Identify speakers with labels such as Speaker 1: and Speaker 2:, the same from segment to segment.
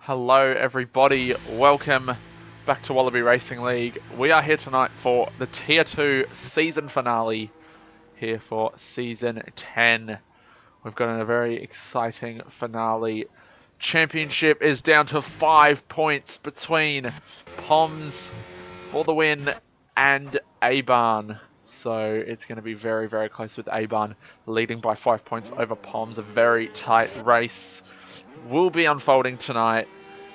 Speaker 1: Hello everybody, welcome back to Wallaby Racing League. We are here tonight for the Tier 2 season finale here for Season 10. We've got a very exciting finale. Championship is down to 5 points between Poms for the win and A-Barn. So it's going to be very, very close with A-Barn leading by 5 points over Poms. A very tight race will be unfolding tonight.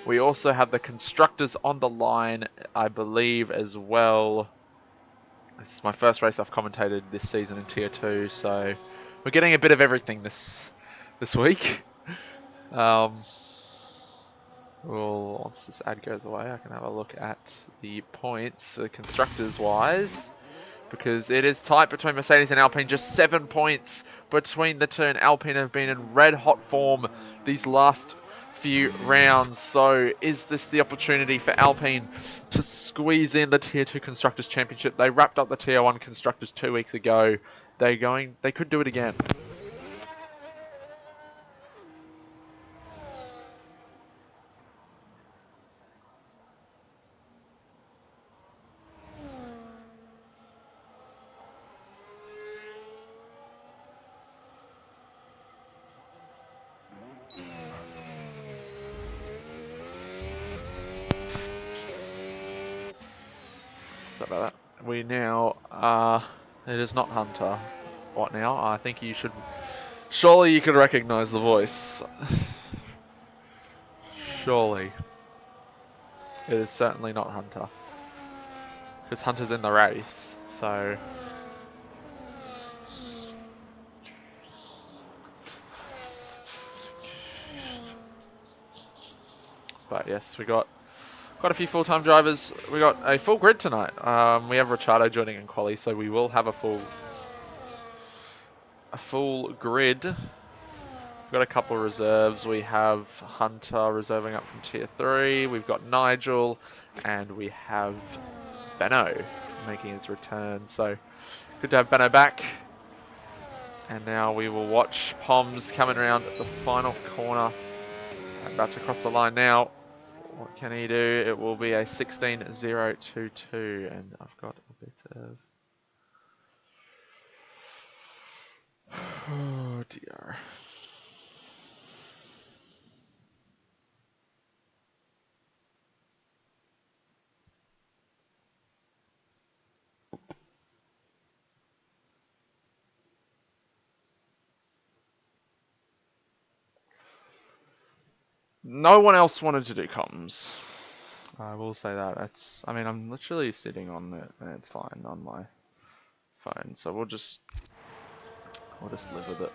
Speaker 1: We also have the constructors on the line, I believe, as well. This is my first race I've commentated this season in Tier 2, so we're getting a bit of everything this week. Once this ad goes away, I can have a look at the points for the constructors wise, because it is tight between Mercedes and Alpine. Just 7 points between the two, and Alpine have been in red hot form these last few rounds. So is this the opportunity for Alpine to squeeze in the Tier 2 Constructors Championship? They wrapped up the Tier 1 Constructors 2 weeks ago. They could do it again. Sorry about that. We now it is not Hunter. What now? I think you should. Surely you could recognize the voice. Surely. It is certainly not Hunter. Because Hunter's in the race, so... But yes, we got quite a few full-time drivers. We got a full grid tonight. We have Ricciardo joining in quali, so we will have a full grid. We've got a couple of reserves. We have Hunter reserving up from Tier 3. We've got Nigel, and we have Benno making his return. So good to have Benno back. And now we will watch Poms coming around the final corner. About to cross the line now. What can he do? It will be a 16.022, and I've got a bit of... Oh dear. No one else wanted to do comms. I will say that. I'm literally sitting on it, and it's fine on my phone, so we'll just live with it.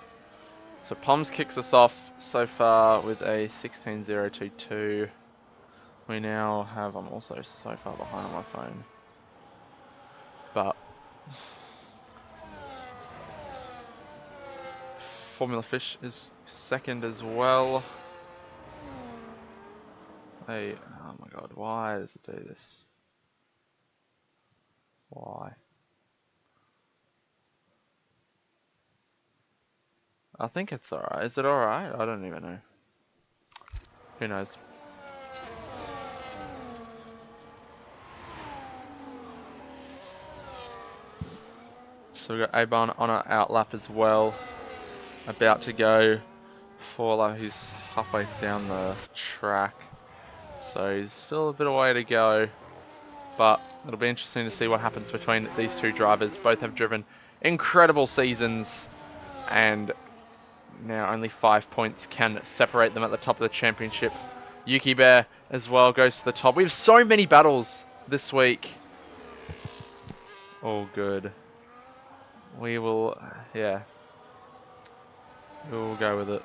Speaker 1: So Poms kicks us off so far with a 16.022. We now have, I'm also so far behind on my phone, but Formula Fish is second as well. Hey, oh my god, why does it do this? Why? I think it's alright. Is it alright? I don't even know. Who knows? So we got A-Barn on our outlap as well. About to go for, like, he's halfway down the track. So he's still a bit of way to go. But it'll be interesting to see what happens between these two drivers. Both have driven incredible seasons, and now only 5 points can separate them at the top of the championship. Yuki Bear as well goes to the top. We have so many battles this week. All good. We will, yeah. We'll go with it.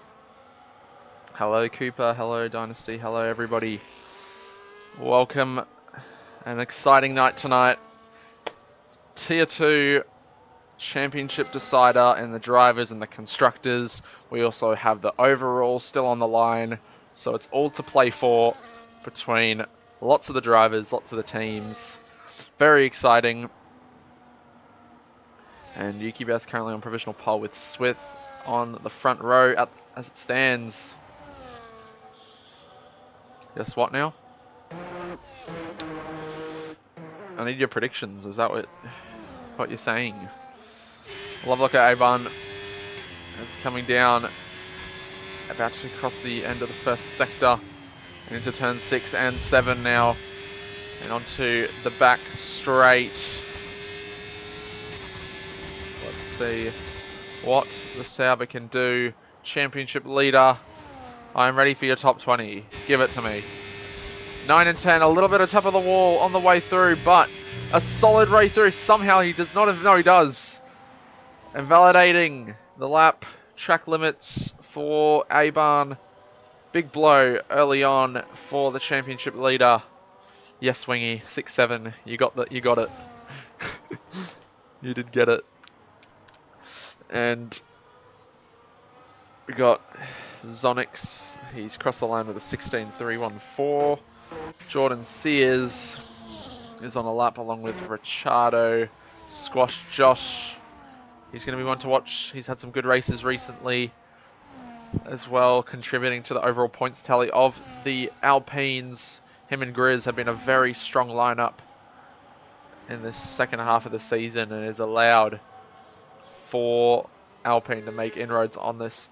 Speaker 1: Hello Cooper, hello Dynasty, hello everybody. Welcome. An exciting night tonight. Tier 2 Championship decider and the drivers and the constructors. We also have the overall still on the line. So it's all to play for between lots of the drivers, lots of the teams. Very exciting. And Yuki Bear's currently on provisional pole with Swith on the front row as it stands. Guess what now? I need your predictions. Is that what you're saying? Love look at Avon. It's coming down, about to cross the end of the first sector and into turn 6 and 7 now, and onto the back straight. Let's see what the Sauber can do. Championship leader, I'm ready for your top 20. Give it to me. 9 and 10, a little bit of top of the wall on the way through, but a solid way through. Somehow he does not have, no he does. Invalidating the lap. Track limits for Abarn. Big blow early on for the championship leader. Yes, Wingy, 6-7. You got that. You got it. You did get it. And we got Zonix. He's crossed the line with a 16.314. Jordan Sears is on a lap along with Ricciardo. Squash Josh. He's going to be one to watch. He's had some good races recently as well, contributing to the overall points tally of the Alpines. Him and Grizz have been a very strong lineup in this second half of the season, and has allowed for Alpine to make inroads on this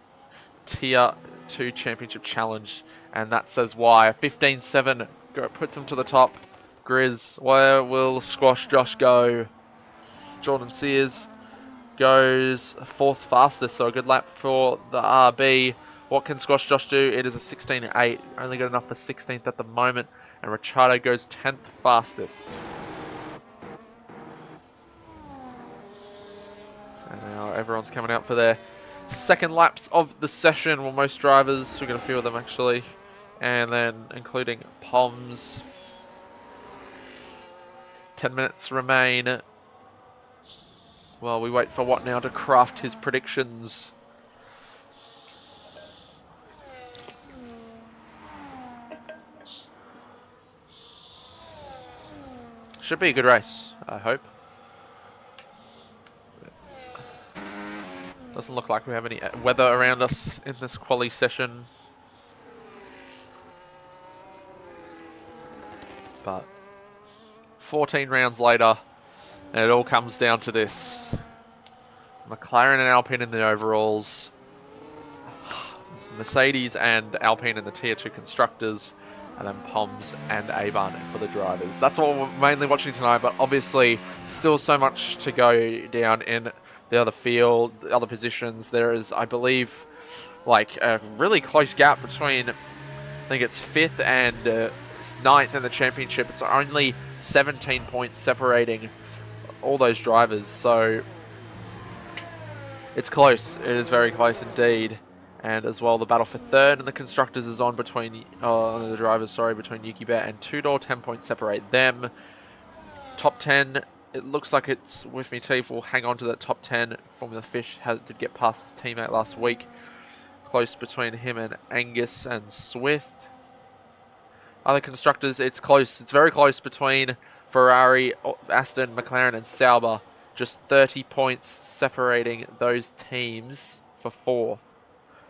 Speaker 1: Tier 2 Championship Challenge, and that says why. 15-7 puts him to the top. Grizz, where will Squash Josh go? Jordan Sears goes 4th fastest, so a good lap for the RB. What can Squash Josh do? It is a 16.8, only good enough for 16th at the moment, and Ricciardo goes 10th fastest. And now everyone's coming out for their second laps of the session. Well, most drivers, we've got a few of them actually, and then including Poms. 10 minutes remain. Well, we wait for what now to craft his predictions. Should be a good race, I hope. Doesn't look like we have any weather around us in this quali session. But 14 rounds later, and it all comes down to this. McLaren and Alpine in the overalls. Mercedes and Alpine in the Tier 2 constructors. And then Poms and Abarn for the drivers. That's what we're mainly watching tonight, but obviously still so much to go down in the other field, the other positions. There is, I believe, like a really close gap between, I think it's 5th and 9th in the championship. It's only 17 points separating all those drivers, so it's close. It is very close indeed. And as well, the battle for 3rd in the constructors is on between the drivers, sorry, between Yuki Bet and Tudor. 10 points separate them. Top 10, it looks like it's With Me Teeth will hang on to that top 10. Formula Fish did get past his teammate last week. Close between him and Angus and Swift. Other constructors, it's close. It's very close between Ferrari, Aston, McLaren and Sauber. Just 30 points separating those teams for 4th.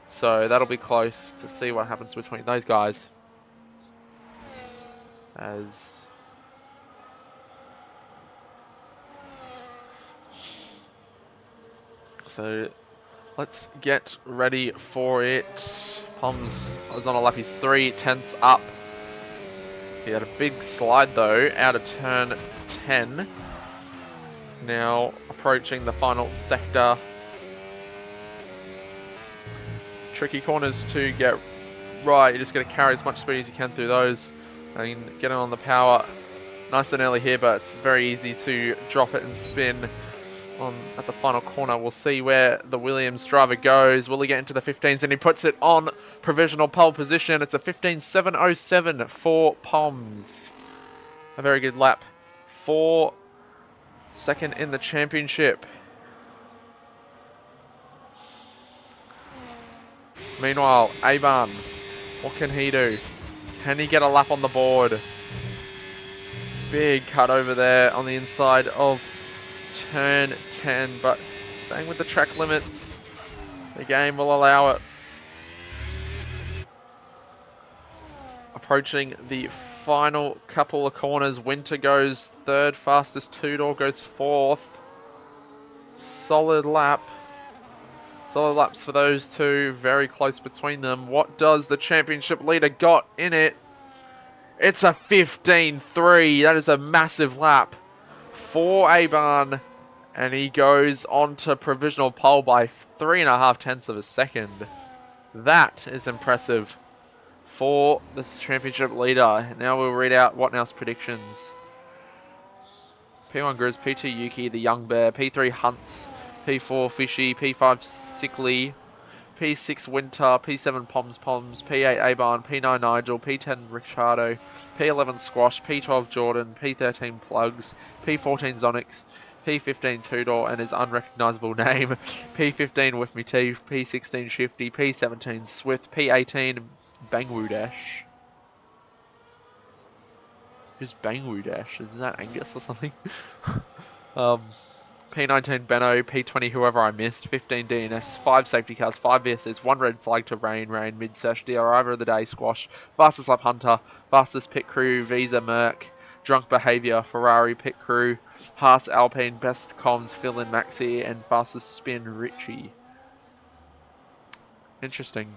Speaker 1: So that'll be close to see what happens between those guys. So let's get ready for it. Poms is on a lap. He's 3/10ths up. He had a big slide though out of turn 10. Now approaching the final sector. Tricky corners to get right. You're just going to carry as much speed as you can through those. I mean, getting on the power nice and early here, but it's very easy to drop it and spin at the final corner. We'll see where the Williams driver goes. Will he get into the 15s? And he puts it on provisional pole position. It's a 15.707 for Poms. A very good lap for 2nd in the championship. Meanwhile, Abarn, what can he do? Can he get a lap on the board? Big cut over there on the inside of turn 10, but staying with the track limits, the game will allow it. Approaching the final couple of corners. Winter goes third, fastest two-door goes fourth. Solid lap. Solid laps for those two, very close between them. What does the championship leader got in it? It's a 15.3. That is a massive lap for Aban. And he goes on to provisional pole by 3.5 tenths of a second. That is impressive for this championship leader. Now we'll read out What Now's predictions. P1 Grizz, P2 Yuki, the Young Bear, P3 Hunts, P4 Fishy, P5 Sickly, P6 Winter, P7 Poms, P8 Aban, P9 Nigel, P10 Ricardo, P11 Squash, P12 Jordan, P13 Plugs, P14 Zonix, P15 Tudor and his unrecognisable name, P15 With Me Teeth, P16 Shifty, P17 Swift, P18 Bangwoo Dash. Who's Bangwoo Dash? Is that Angus or something? P19 Benno, P20 whoever I missed, 15 DNS, 5 safety cars, 5 VSS, 1 red flag to rain, mid-sesh, the arriver of the day, Squash, fastest lap Hunter, fastest pit crew, Visa Merc, drunk behaviour, Ferrari pit crew, Haas Alpine, best comms, Phil and Maxi, and fastest spin, Richie. Interesting.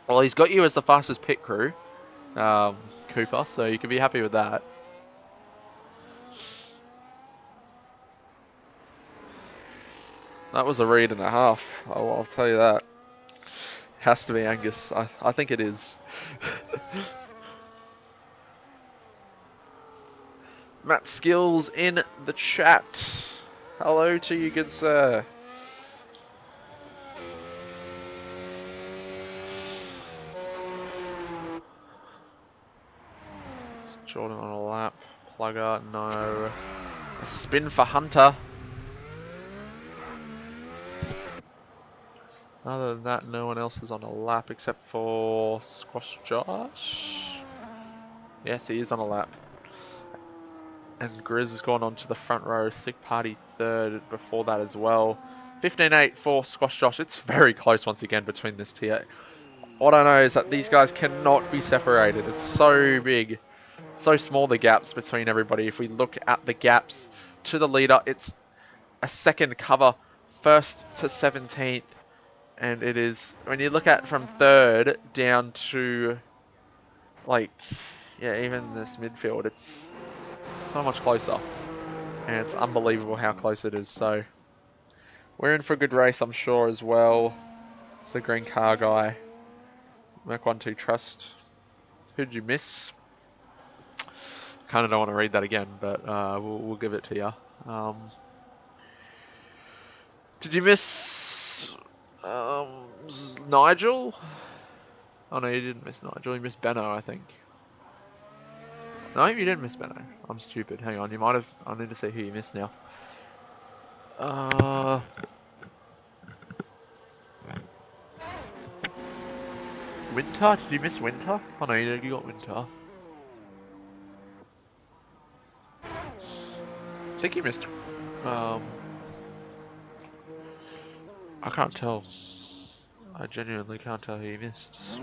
Speaker 1: Well, he's got you as the fastest pit crew, Cooper, so you can be happy with that. That was a read and a half, I'll tell you that. Has to be Angus. I think it is. Matt Skills in the chat. Hello to you, good sir. It's Jordan on a lap. Plugger, no. A spin for Hunter. Other than that, no one else is on a lap except for Squash Josh. Yes, he is on a lap. And Grizz has gone on to the front row. Sick Party third before that as well. 15.8 for Squash Josh. It's very close once again between this tier. What I know is that these guys cannot be separated. It's so big. So small the gaps between everybody. If we look at the gaps to the leader, it's a second cover. First to 17th. And it is, when you look at from third down to, like, yeah, even this midfield, it's so much closer. And it's unbelievable how close it is. So, we're in for a good race, I'm sure, as well. It's the green car guy. Merc 1-2 Trust. Who did you miss? Kind of don't want to read that again, but we'll give it to you. Did you miss Nigel? Oh no, you didn't miss Nigel. You missed Benno, I think. No, you didn't miss Benno. I'm stupid. Hang on, you might have. I need to see who you missed now. Winter? Did you miss Winter? Oh no, you got Winter. I think you missed. I can't tell. I genuinely can't tell who you missed.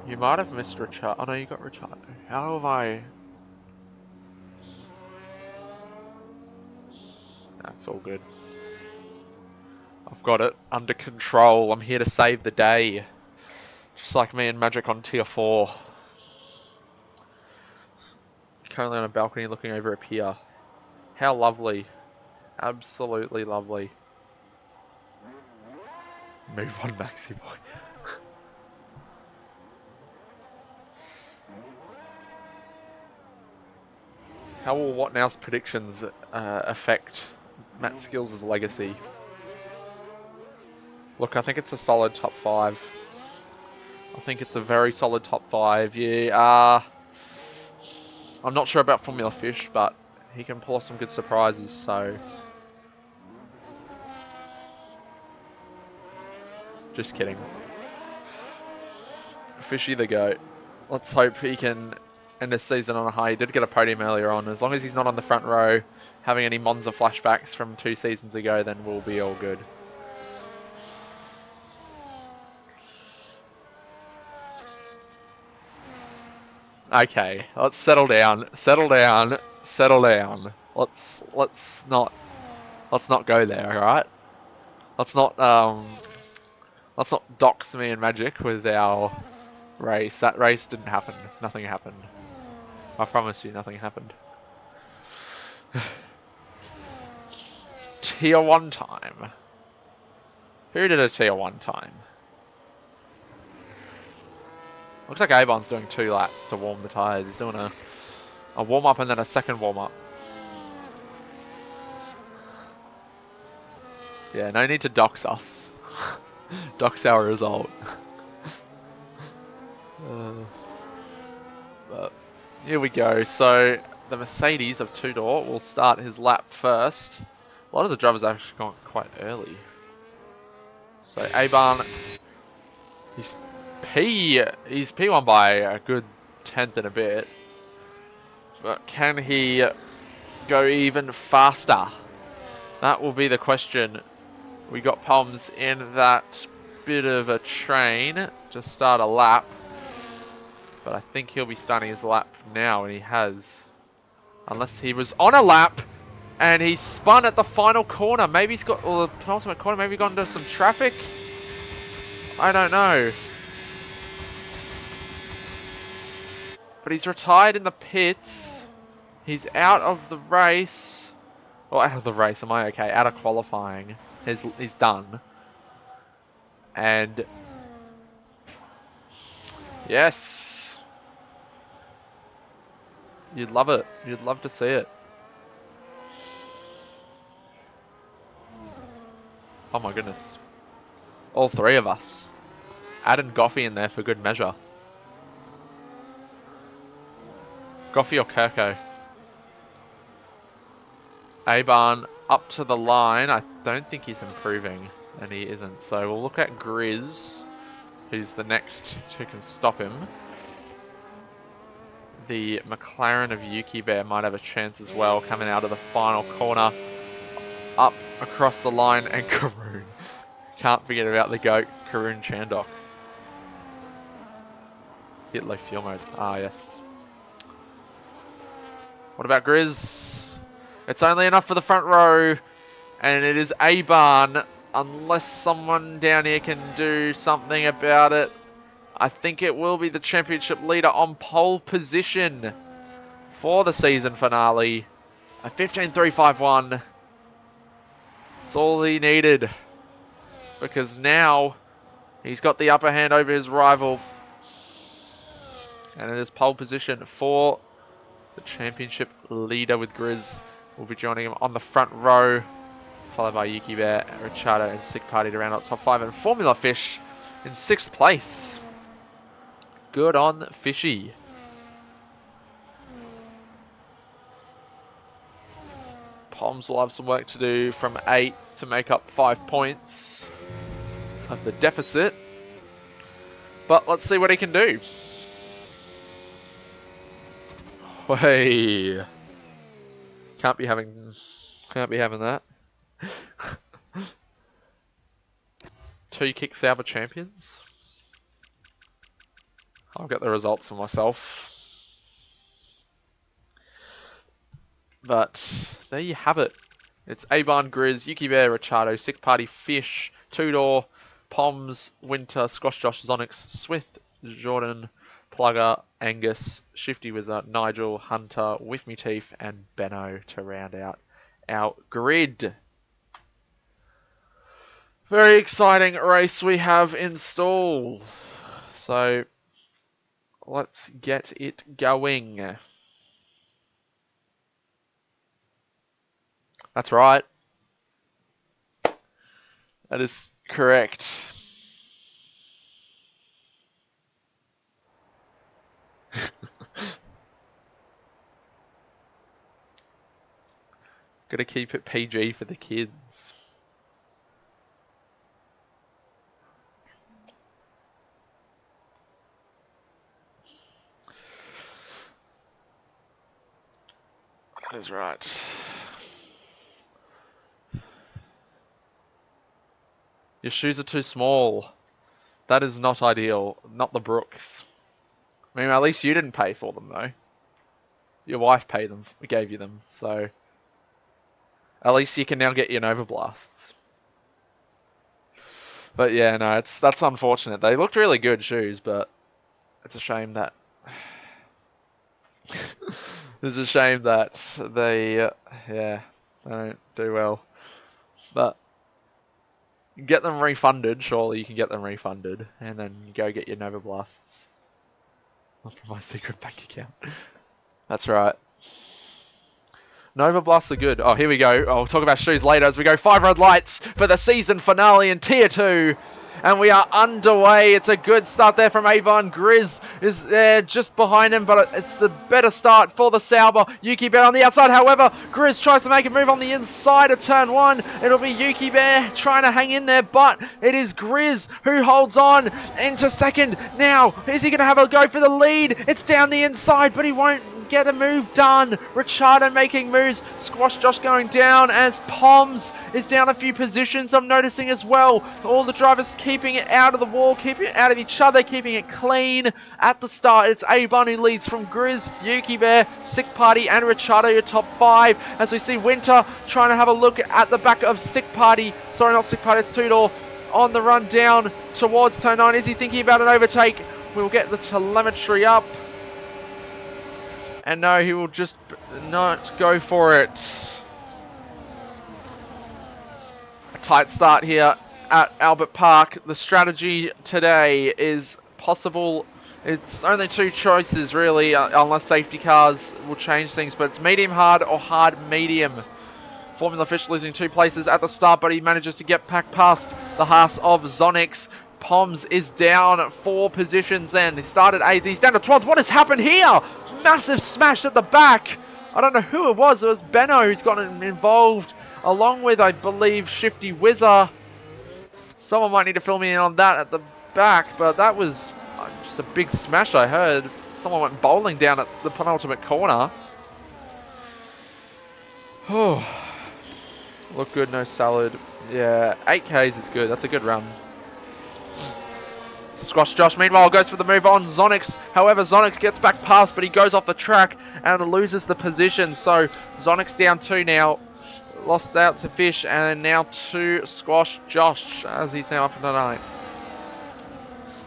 Speaker 1: You might have missed Richard. Oh no, you got Richard. How have I? That's all good. I've got it under control. I'm here to save the day. Just like me and Magic on tier 4. Currently on a balcony looking over a pier. How lovely. Absolutely lovely. Move on, Maxi boy. How will What Now's predictions affect Matt Skills' legacy? Look, I think it's a solid top 5. I think it's a very solid top 5. Yeah, I'm not sure about Formula Fish, but he can pull off some good surprises, so... Just kidding. Fishy the GOAT. Let's hope he can end this season on a high. He did get a podium earlier on. As long as he's not on the front row, having any Monza flashbacks from 2 seasons ago, then we'll be all good. Okay, let's settle down. Settle down. Settle down. Let's not go there, alright? Let's not dox me and Magic with our race. That race didn't happen. Nothing happened. I promise you, nothing happened. Tier 1 time. Who did a tier 1 time? Looks like Avon's doing 2 laps to warm the tyres. He's doing a warm-up and then a second warm-up. Yeah, no need to dox us. Dox our result. But here we go. So the Mercedes of two-door will start his lap first. A lot of the drivers actually gone quite early. So Aban, he's P1 by a good 10th and a bit. But can he go even faster? That will be the question. We got Palms in that bit of a train to start a lap. But I think he'll be starting his lap now, and he has. Unless he was on a lap, and he spun at the final corner. Maybe he's got, or the penultimate corner, maybe got into some traffic. I don't know. But he's retired in the pits. He's out of the race. Well, out of the race, am I okay? Out of qualifying. He's done. And yes. You'd love it. You'd love to see it. Oh my goodness. All 3 of us. Add Goffey in there for good measure. Goffey or Kirko? Aban up to the line. I don't think he's improving, and he isn't. So we'll look at Grizz, who's the next who can stop him. The McLaren of Yuki Bear might have a chance as well, coming out of the final corner. Up across the line, and Karun. Can't forget about the GOAT, Karun Chandok. Hit low fuel mode. Ah, yes. What about Grizz? It's only enough for the front row, and it is Aban. Unless someone down here can do something about it, I think it will be the championship leader on pole position for the season finale. A 15.351. That's all he needed, because now he's got the upper hand over his rival. And it is pole position for the championship leader, with Grizz will be joining him on the front row, followed by Yuki Bear, Ricciardo, and Sick Party to round out top 5, and Formula Fish in 6th place. Good on Fishy. Palms will have some work to do from 8 to make up 5 points of the deficit. But let's see what he can do. Hey, can't be having that. 2 kick Sauber champions. I'll get the results for myself. But there you have it. It's Aban, Grizz, Yuki Bear, Ricciardo, Sick Party, Fish, Two-Door, Poms, Winter, Squash Josh, Zonix, Swift, Jordan, Plugger, Angus, Shifty Wizard, Nigel, Hunter, With Me Teeth, and Benno to round out our grid. Very exciting race we have in store. So let's get it going. That's right. That is correct. Gotta keep it PG for the kids. That is right. Your shoes are too small. That is not ideal. Not the Brooks. I mean, at least you didn't pay for them, though. Your wife paid them. We gave you them, so... At least you can now get your Nova Blasts. But yeah, no, that's unfortunate. They looked really good shoes, but it's a shame that... it's a shame that they, yeah, they don't do well. But get them refunded. Surely you can get them refunded, and then go get your Nova Blasts. Not from my secret bank account. That's right. Nova Blasts are good. Oh, here we go. I'll talk about shoes later as we go 5 red lights for the season finale in Tier 2. And we are underway. It's a good start there from Avon. Grizz is there just behind him, but it's the better start for the Sauber. Yuki Bear on the outside. However, Grizz tries to make a move on the inside of turn 1. It'll be Yuki Bear trying to hang in there, but it is Grizz who holds on into second. Now, is he going to have a go for the lead? It's down the inside, but he won't get a move done. Richardo making moves. Squash Josh going down as Poms is down a few positions. I'm noticing as well. All the drivers keeping it out of the wall, keeping it out of each other, keeping it clean. At the start, it's Abon who leads from Grizz, Yuki Bear, Sick Party, and Richardo, your top 5. As we see Winter trying to have a look at the back of Sick Party. Sorry, not Sick Party, it's Two-Door on the run down towards turn 9. Is he thinking about an overtake? We'll get the telemetry up. And no, he will just not go for it. A tight start here at Albert Park. The strategy today is possible. It's only 2 choices really, unless safety cars will change things. But it's medium hard or hard medium. Formula Fish losing 2 places at the start, but he manages to get back past the Haas of Zonix. Poms is down 4 positions then. He started 8th, he's down to 12th. What has happened here? Massive smash at the back. I don't know who it was. It was Benno who's gotten involved, along with, I believe, Shifty Whizzer. Someone might need to fill me in on that at the back, but that was just a big smash I heard. Someone went bowling down at the penultimate corner. Oh, look good, no salad. Yeah, 8Ks is good. That's a good run. Squash Josh, meanwhile, goes for the move on Zonix. However, Zonix gets back past, but he goes off the track and loses the position. So, Zonix down 2 now. Lost out to Fish, and now to Squash Josh, as he's now up in the 9th.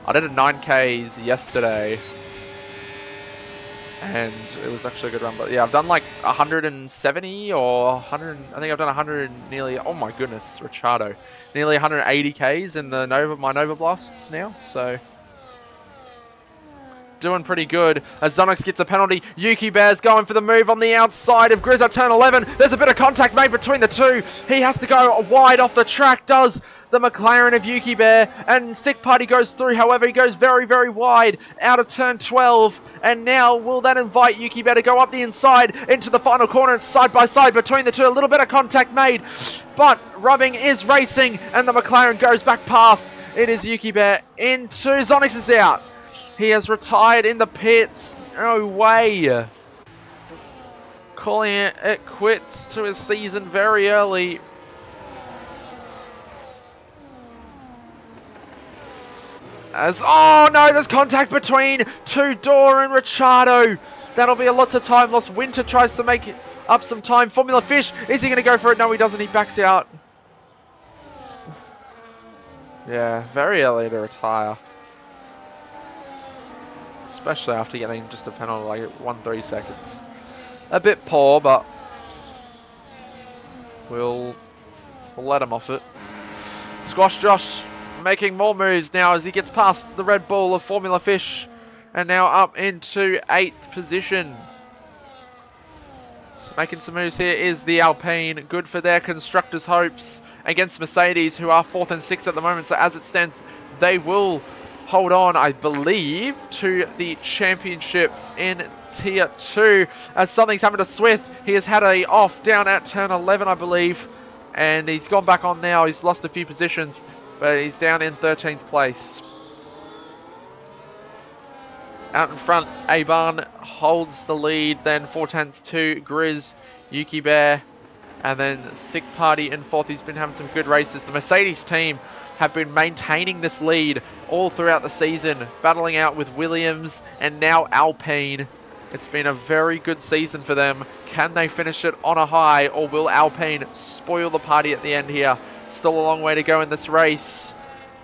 Speaker 1: I did a 9Ks yesterday, and it was actually a good run. But yeah, I've done like 170 or 100. I think I've done 100 nearly. Oh my goodness, Richardo. Nearly 180 Ks in the my Nova Blasts now, so doing pretty good. As Zonix gets a penalty, Yuki Bear's going for the move on the outside of Grizz at turn 11. There's a bit of contact made between the 2. He has to go wide off the track, does the McLaren of Yuki Bear, and Sick Party goes through. However, he goes very, very wide out of turn 12, and now will that invite Yuki Bear to go up the inside into the final corner and side by side between the 2. A little bit of contact made, but Rubbing is racing, and the McLaren goes back past. It is Yuki Bear into Zonix is out. He has retired in the pits. No way. Calling it quits to his season very early. Oh no, there's contact between Two-Door and Richardo. That'll be a lot of time lost. Winter tries to make up some time. Formula Fish, is he going to go for it? No, he doesn't. He backs out. Yeah, very early to retire. Especially after getting just a penalty like 1-3 seconds. A bit poor, but we'll let him off it. Squash Josh making more moves now as he gets past the Red Bull of Formula Fish and now up into 8th position. Making some moves here is the Alpine. Good for their constructors' hopes against Mercedes, who are 4th and 6th at the moment. So as it stands, they will hold on, I believe, to the championship in Tier 2. As something's happened to Swift. He has had a off down at turn 11, I believe. And he's gone back on now. He's lost a few positions, but he's down in 13th place. Out in front, Aban holds the lead, then 4/10 to Grizz, Yuki Bear, and then Sick Party in 4th. He's been having some good races. The Mercedes team have been maintaining this lead all throughout the season, battling out with Williams and now Alpine. It's been a very good season for them. Can they finish it on a high, or will Alpine spoil the party at the end here? Still a long way to go in this race.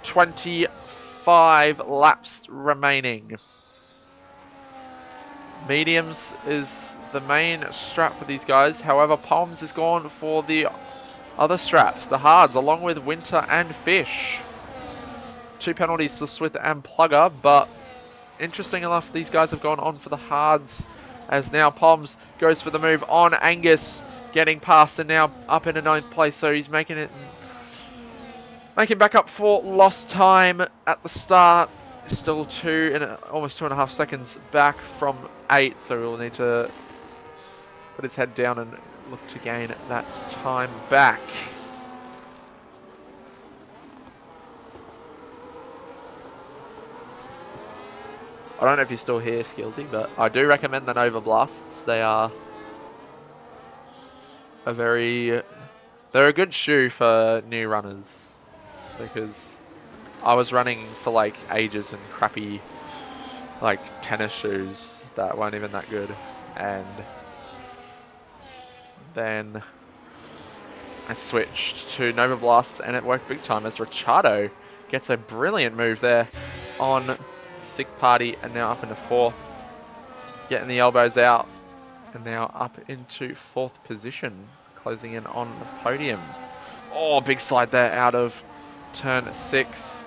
Speaker 1: 25 laps remaining. Mediums is the main strap for these guys. However, Palms is gone for the other straps, the hards, along with Winter and Fish. 2 penalties to Swith and Plugger, but interesting enough, these guys have gone on for the hards, as now Palms goes for the move on Angus, getting past and now up into 9th place, so he's making back up for lost time at the start. Still almost 2.5 seconds back from 8, so we'll need to put his head down and look to gain that time back. I don't know if you're still here, Skillsy, but I do recommend the Nova Blasts. They are they're a good shoe for new runners, because I was running for like ages in crappy like tennis shoes that weren't even that good, and then I switched to Nova Blasts and it worked big time, as Ricciardo gets a brilliant move there on 6th party and now up into 4th, getting the elbows out and now up into 4th position, closing in on the podium. Oh, big slide there out of turn 6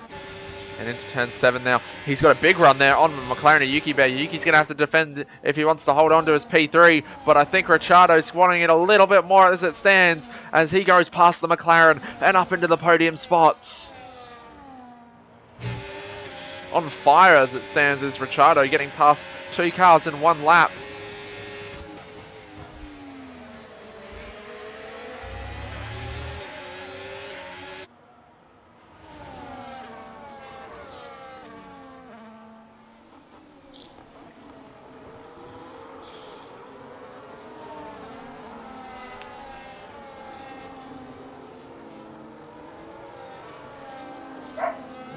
Speaker 1: and into turn 7 now. He's got a big run there on McLaren and Yuki Bear. Yuki's going to have to defend if he wants to hold on to his P3, but I think Ricciardo's wanting it a little bit more as it stands, as he goes past the McLaren and up into the podium spots. On fire as it stands is Ricciardo, getting past 2 cars in 1 lap.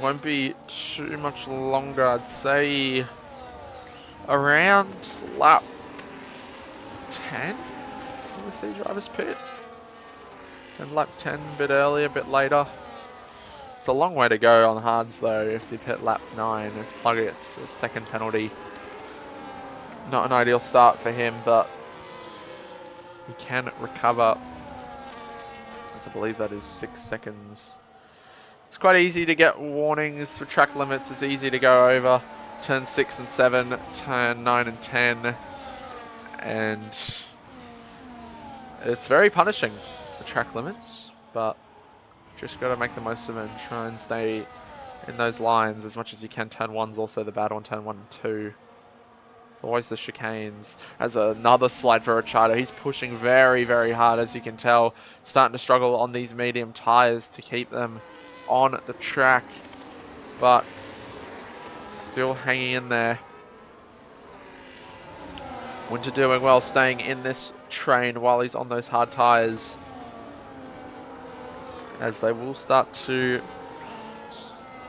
Speaker 1: Won't be too much longer, I'd say around lap 10 we see drivers pit, and lap 10 a bit earlier, a bit later. It's a long way to go on hards though. If you pit lap 9, as Plugger gets a 2nd penalty. Not an ideal start for him, but he can recover, as I believe that is 6 seconds. It's quite easy to get warnings for track limits. It's easy to go over turn 6 and 7, turn 9 and 10, and it's very punishing, the track limits, but just got to make the most of it and try and stay in those lines as much as you can. Turn 1's also the bad one, turn 1 and 2. It's always the chicanes. As another slide for Ricciardo. He's pushing very, very hard, as you can tell. Starting to struggle on these medium tyres to keep them on the track, but still hanging in there. Winter doing well, staying in this train while he's on those hard tyres, as they will start to...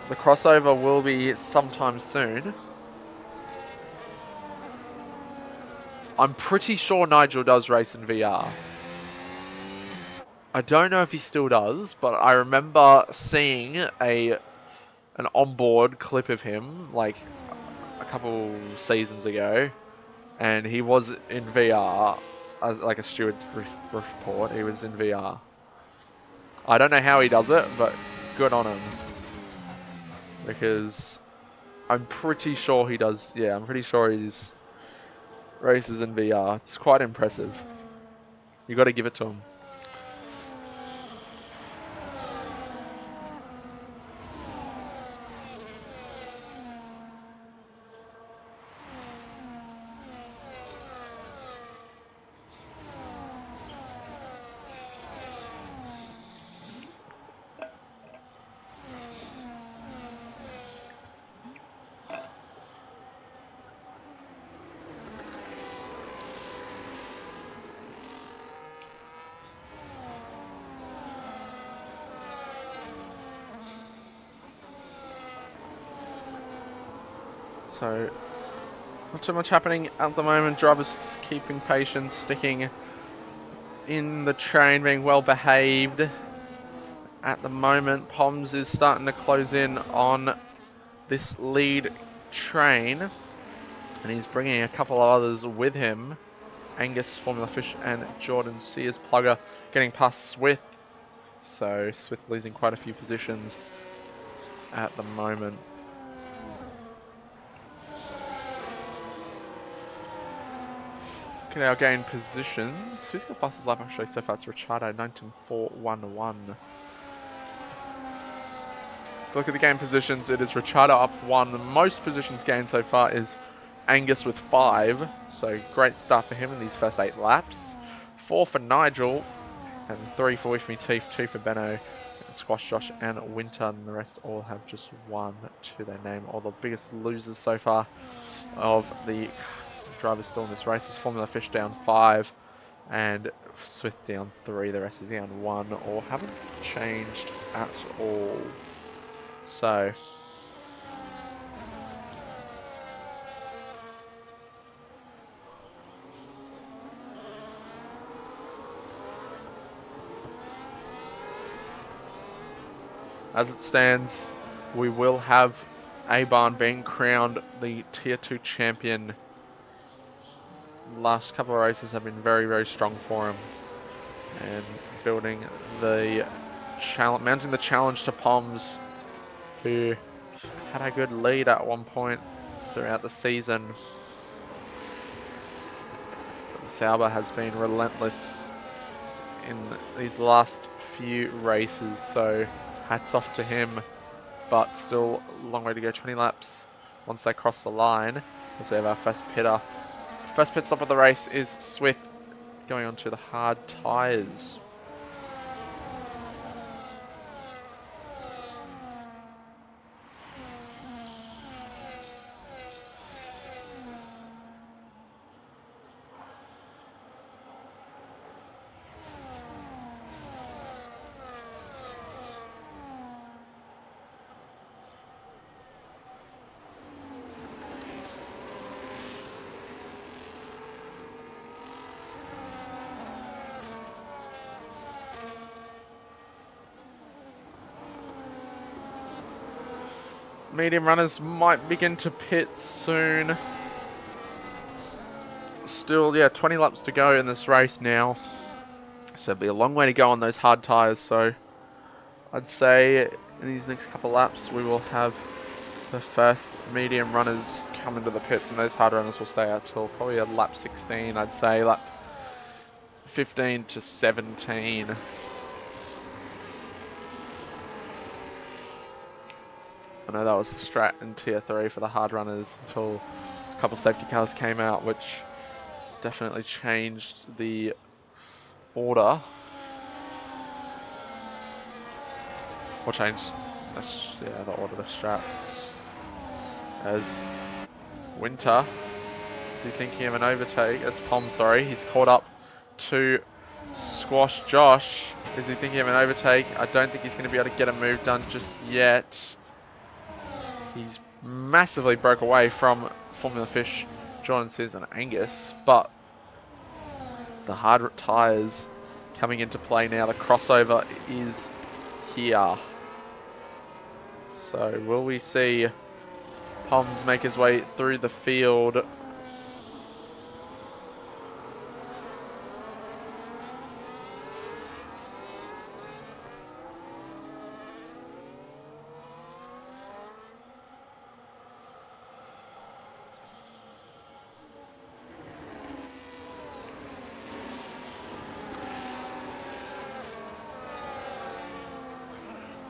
Speaker 1: the crossover will be sometime soon. I'm pretty sure Nigel does race in VR. I don't know if he still does, but I remember seeing an onboard clip of him like a couple seasons ago, and he was in VR, like a steward report. He was in VR. I don't know how he does it, but good on him, because I'm pretty sure he does. Yeah, I'm pretty sure he's races in VR. It's quite impressive. You got to give it to him. So, not too much happening at the moment. Drivers keeping patience, sticking in the train, being well behaved. At the moment, Poms is starting to close in on this lead train, and he's bringing a couple of others with him. Angus, Formula Fish, and Jordan Sears Plugger getting past Swift. So Swift losing quite a few positions at the moment. Look at our gain positions. Who's got fastest lap actually so far? It's Ricciardo, 19.411. Look at the game positions. It is Ricciardo up 1. The most positions gained so far is Angus with 5. So great start for him in these first 8 laps. 4 for Nigel. And 3 for With Me Teeth, 2 for Benno, Squash Josh and Winter. And the rest all have just 1 to their name. All the biggest losers so far of the drivers still in this race is Formula Fish down 5. And Swift down 3. The rest is down 1 or haven't changed at all. So, as it stands, we will have A-Barn being crowned the Tier 2 champion. Last couple of races have been very, very strong for him. And building the challenge, mounting the challenge to Poms, who had a good lead at one point throughout the season. But Sauber has been relentless in these last few races, so hats off to him. But still a long way to go, 20 laps once they cross the line, as we have our first pitter. First pit stop of the race is Swift going on to the hard tyres. Medium runners might begin to pit soon. Still, yeah, 20 laps to go in this race now. So it'll be a long way to go on those hard tyres. So I'd say in these next couple laps, we will have the first medium runners come into the pits, and those hard runners will stay out till probably a lap 16, I'd say, lap 15 to 17. I know that was the strat in Tier 3 for the hard runners until a couple safety cars came out, which definitely changed the order. Or changed, yeah, the order of the strats. As Winter, is he thinking of an overtake? It's Pom, sorry. He's caught up to Squash Josh. Is he thinking of an overtake? I don't think he's going to be able to get a move done just yet. He's massively broke away from Formula Fish, Jordan Sears and Angus, but the hard tyres coming into play now. The crossover is here. So will we see Poms make his way through the field?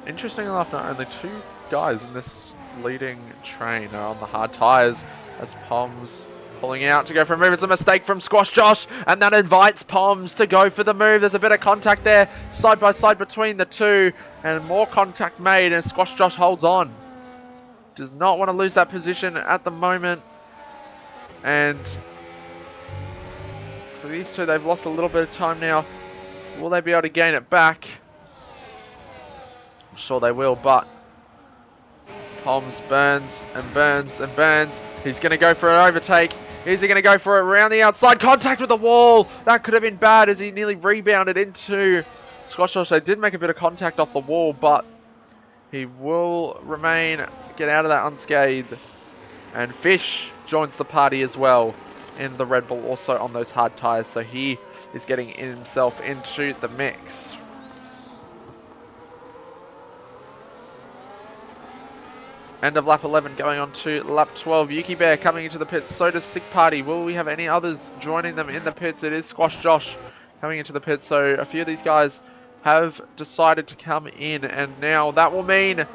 Speaker 1: Interesting enough, not only 2 guys in this leading train are on the hard tyres, as Poms pulling out to go for a move. It's a mistake from Squash Josh, and that invites Poms to go for the move. There's a bit of contact there, side by side between the two, and more contact made, and Squash Josh holds on. Does not want to lose that position at the moment, and for these two, they've lost a little bit of time now. Will they be able to gain it back? I'm sure they will, but Poms burns and burns and burns. He's going to go for an overtake. Is he going to go for it around the outside? Contact with the wall. That could have been bad as he nearly rebounded into Squash Josh. They did make a bit of contact off the wall, but he will get out of that unscathed. And Fish joins the party as well in the Red Bull, also on those hard tyres. So he is getting himself into the mix. End of lap 11, going on to lap 12. Yuki Bear coming into the pits. So does Sick Party. Will we have any others joining them in the pits? It is Squash Josh coming into the pits. So a few of these guys have decided to come in. And now that will mean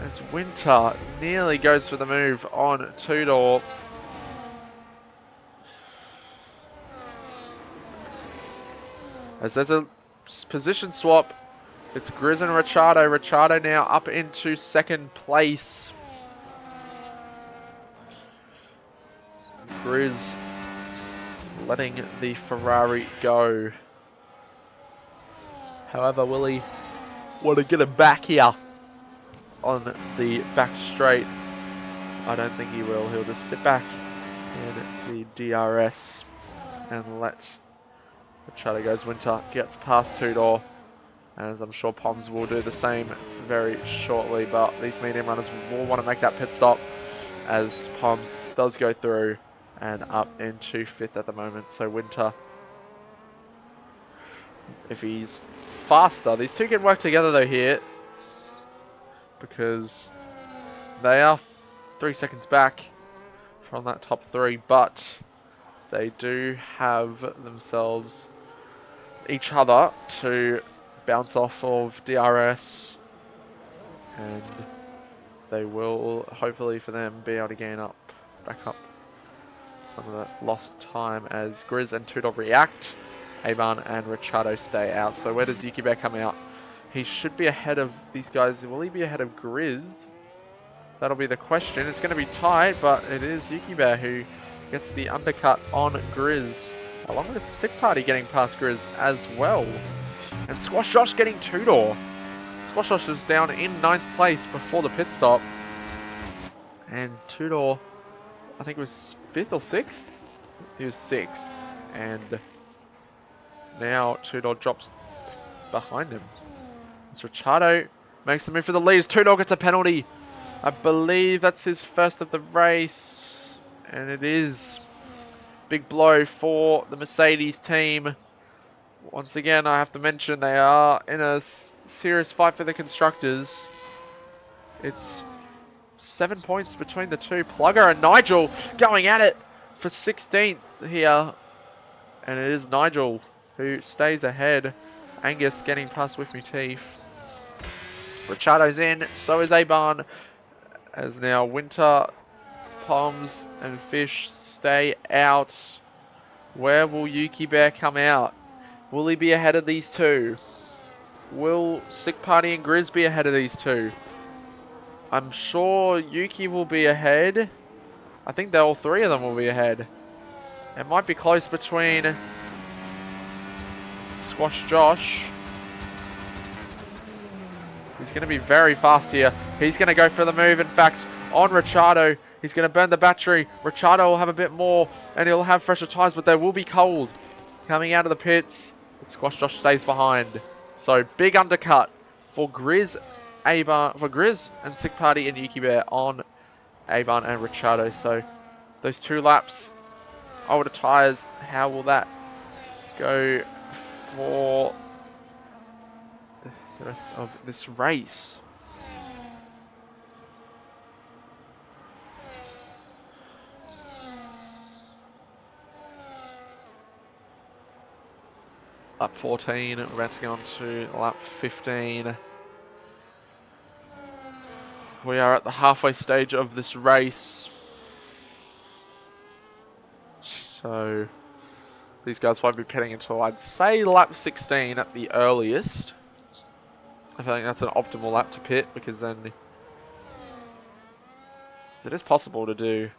Speaker 1: as Winter nearly goes for the move on two-door. As there's a position swap. It's Grizz and Ricciardo. Ricciardo now up into second place. Grizz letting the Ferrari go. However, will he want to get him back here on the back straight? I don't think he will. He'll just sit back in the DRS and let Ricciardo goes. Winter gets past two-door. As I'm sure Poms will do the same very shortly, but these medium runners will want to make that pit stop as Poms does go through and up into 5th at the moment. So Winter, if he's faster, these two can work together though here because they are 3 seconds back from that top 3, but they do have themselves each other to bounce off of DRS, and they will hopefully for them be able to gain back up some of the lost time as Grizz and Tudor react. Aban and Ricciardo stay out. So where does Yuki Bear come out? He should be ahead of these guys. Will he be ahead of Grizz? That'll be the question. It's going to be tight, but it is Yuki Bear who gets the undercut on Grizz, along with Sick Party getting past Grizz as well. And Squash Josh getting two-door. Squash Josh is down in 9th place before the pit stop. And two-door, I think it was 5th or 6th? He was 6th. And now two-door drops behind him. As Ricciardo makes the move for the lead. Two-door gets a penalty. I believe that's his first of the race. And it is big blow for the Mercedes team. Once again, I have to mention they are in a serious fight for the constructors. It's 7 points between the two. Plugger and Nigel going at it for 16th here. And it is Nigel who stays ahead. Angus getting past With Me Teeth. Ricciardo's in, so is Aban. As now Winter, Poms and Fish stay out. Where will Yuki Bear come out? Will he be ahead of these two? Will Sick Party and Grizz be ahead of these two? I'm sure Yuki will be ahead. I think that all three of them will be ahead. It might be close between Squash Josh. He's going to be very fast here. He's going to go for the move. In fact, on Ricciardo, he's going to burn the battery. Ricciardo will have a bit more and he'll have fresher tyres, but they will be cold coming out of the pits. But Squash Josh stays behind. So big undercut for Grizz, Grizz and Sick Party and Yuki Bear on Aban and Ricciardo. So those 2 laps, older tyres, how will that go for the rest of this race? Lap 14, we're about to get on to lap 15. We are at the halfway stage of this race. So these guys won't be pitting until I'd say lap 16 at the earliest. I think that's an optimal lap to pit because then it is possible to do,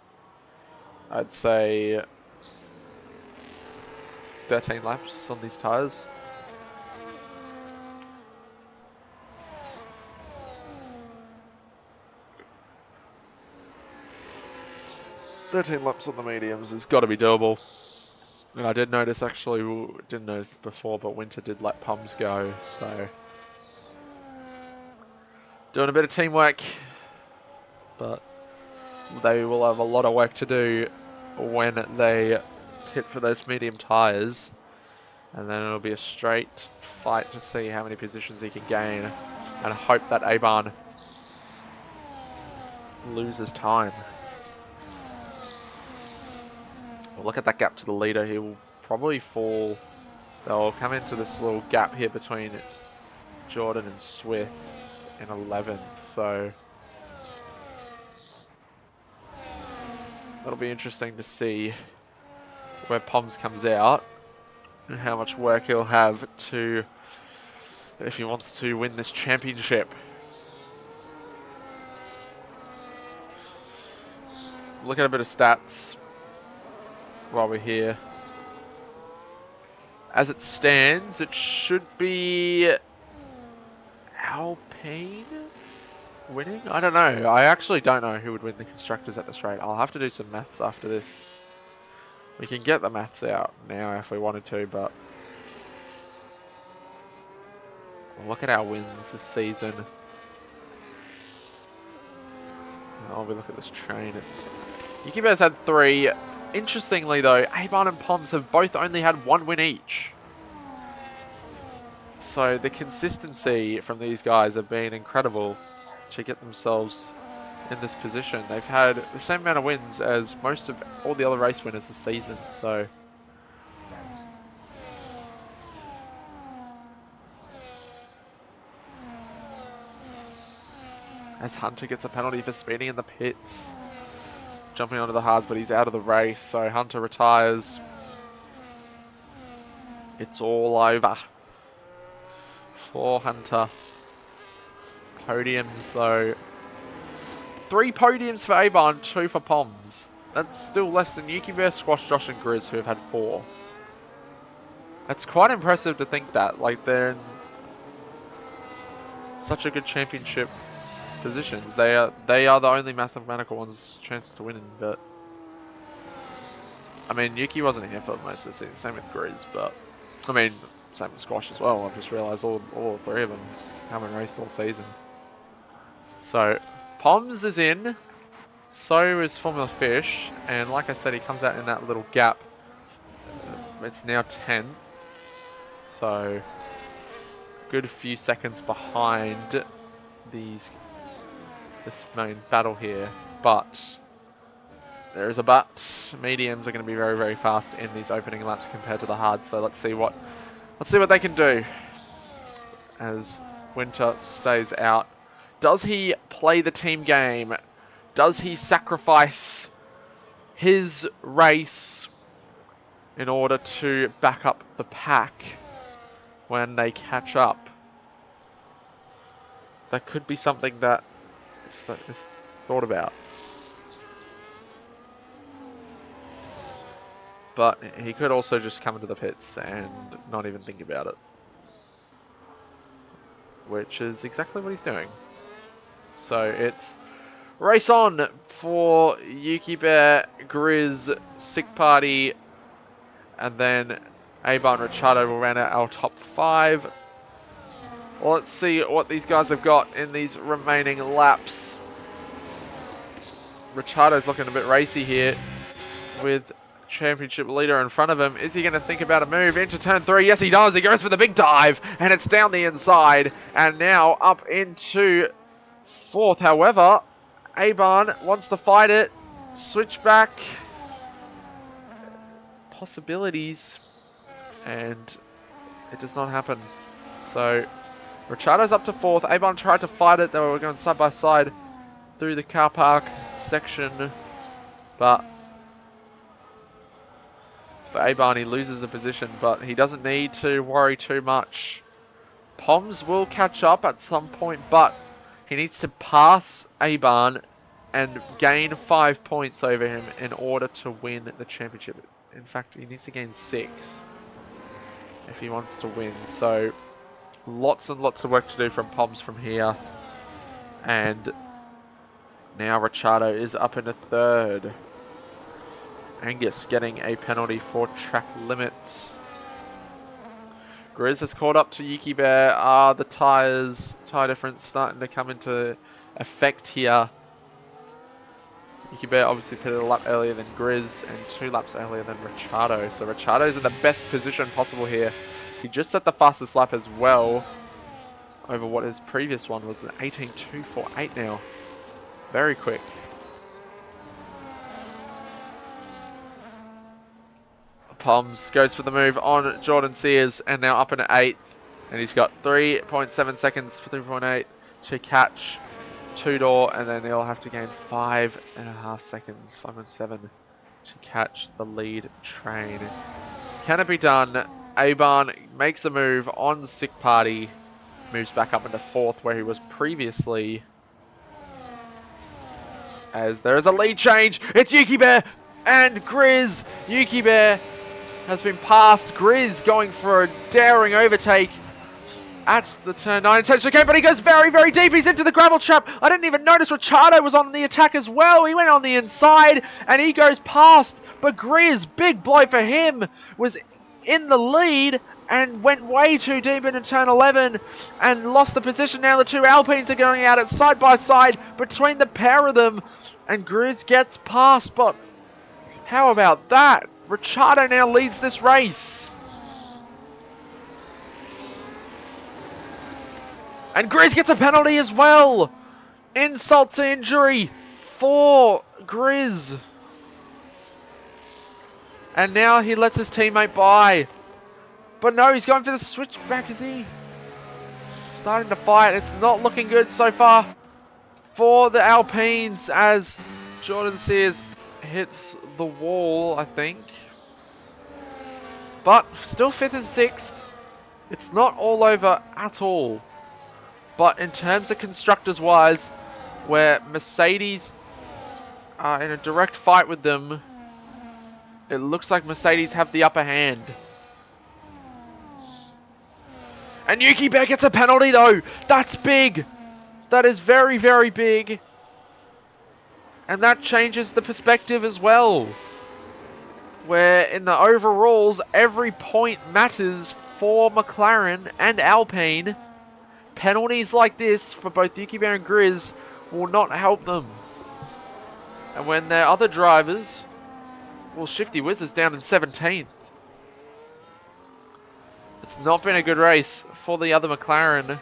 Speaker 1: I'd say, 13 laps on these tyres. 13 laps on the mediums has got to be doable. And I did notice, actually, didn't notice before, but Winter did let Pums go, so doing a bit of teamwork, but they will have a lot of work to do when they hit for those medium tyres, and then it'll be a straight fight to see how many positions he can gain, and hope that Aban loses time. Well, look at that gap to the leader. He will probably fall. They'll come into this little gap here between Jordan and Swift in 11th, so that'll be interesting to see where Poms comes out and how much work he'll have to, if he wants to win this championship. Look at a bit of stats while we're here. As it stands, it should be Alpine winning? I don't know. I actually don't know who would win the Constructors at this rate. I'll have to do some maths after this. We can get the maths out now if we wanted to, but look at our wins this season. Oh, we look at this train. Yukibear's had 3. Interestingly though, Aban and Poms have both only had 1 win each. So the consistency from these guys have been incredible to get themselves in this position. They've had the same amount of wins as most of all the other race winners this season, so as Hunter gets a penalty for speeding in the pits, jumping onto the hards, but he's out of the race, so Hunter retires. It's all over for Hunter. Podiums though. 3 podiums for Aban, 2 for Poms. That's still less than Yukibear, Squash, Josh and Grizz, who have had 4. That's quite impressive to think that. Like, they're in such a good championship positions. They are the only mathematical ones chance to win, but I mean, Yuki wasn't here for most of the season, same with Grizz, but I mean, same with Squash as well. I've just realised all 3 of them haven't raced all season. So, Poms is in, so is Formula Fish, and like I said, he comes out in that little gap. It's now 10, so good few seconds behind this main battle here, but there is a but. Mediums are going to be very, very fast in these opening laps compared to the hards, so let's see what they can do as Winter stays out. Does he play the team game? Does he sacrifice his race in order to back up the pack when they catch up? That could be something that is thought about. But he could also just come into the pits and not even think about it, which is exactly what he's doing. So it's race on for Yukibear, Grizz, Sick Party, and then Aban and Richardo will round out our top 5. Well, let's see what these guys have got in these remaining laps. Richardo's looking a bit racy here with championship leader in front of him. Is he going to think about a move into turn 3? Yes, he does. He goes for the big dive, and it's down the inside, and now up into 4th. However, Aban wants to fight it. Switch back. Possibilities, and it does not happen. So Richardo's up to 4th. Aban tried to fight it. They were going side by side through the car park section, but for Aban, he loses the position, but he doesn't need to worry too much. Poms will catch up at some point, but he needs to pass Aban and gain 5 points over him in order to win the championship. In fact, he needs to gain 6 if he wants to win. So lots and lots of work to do from Poms from here. And now Richardo is up into 3rd. Angus getting a penalty for track limits. Grizz has caught up to Yuki Bear. The tyre difference starting to come into effect here. Yuki Bear obviously pitted a lap earlier than Grizz and 2 laps earlier than Ricciardo. So Ricciardo's in the best position possible here. He just set the fastest lap as well over what his previous one was, an 18.248 now. Very quick. Poms goes for the move on Jordan Sears and now up in 8th. And he's got 3.7 seconds, 3.8 to catch two-door, and then he'll have to gain 5.5 seconds, 5.7 to catch the lead train. Can it be done? Aban makes a move on Sick Party, moves back up into 4th where he was previously. As there is a lead change, it's Yuki Bear and Grizz. Yuki Bear has been passed. Grizz going for a daring overtake at the turn 9 intention okay, but he goes very, very deep. He's into the gravel trap. I didn't even notice Ricciardo was on the attack as well. He went on the inside and he goes past. But Grizz, big blow for him, was in the lead and went way too deep into turn 11 and lost the position. Now the two Alpines are going at it side by side between the pair of them. And Grizz gets past, but how about that? Ricciardo now leads this race. And Grizz gets a penalty as well. Insult to injury for Grizz. And now he lets his teammate by. But no, he's going for the switchback, is he? Starting to fight. It's not looking good so far for the Alpines as Jordan Sears hits the wall, I think. But still 5th and 6th. It's not all over at all. But in terms of constructors wise, where Mercedes are in a direct fight with them, it looks like Mercedes have the upper hand. And Yuki Bear gets a penalty though. That's big. That is very, very big. And that changes the perspective as well. Where in the overalls, every point matters for McLaren and Alpine. Penalties like this for both Yuki Bear and Grizz will not help them. And when their other drivers, well, Shifty Wiz is down in 17th. It's not been a good race for the other McLaren.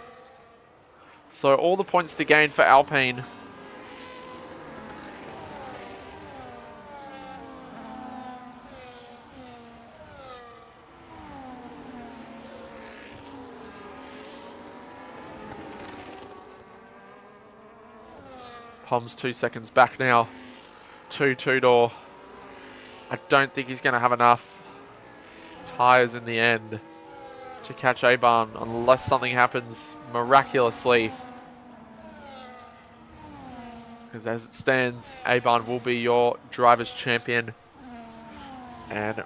Speaker 1: So all the points to gain for Alpine. Pom's 2 seconds back now. Two-door. I don't think he's going to have enough tyres in the end to catch Aban unless something happens miraculously. Because as it stands, Aban will be your driver's champion. And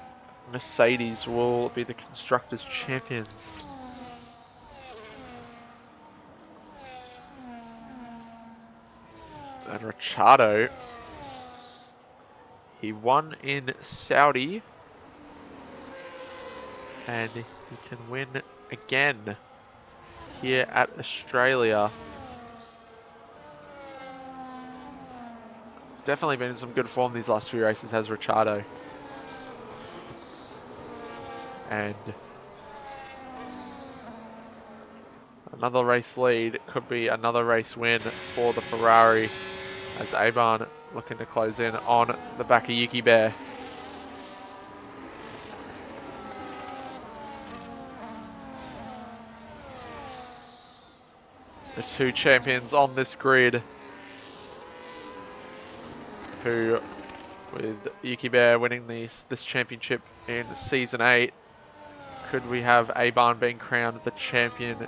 Speaker 1: Mercedes will be the constructors' champions. And Ricciardo, he won in Saudi. And he can win again here at Australia. He's definitely been in some good form these last few races, has Ricciardo. And another race lead could be another race win for the Ferrari as Aban looking to close in on the back of Yuki Bear. The two champions on this grid, who with Yuki Bear winning this championship in Season 8, could we have Aban being crowned the champion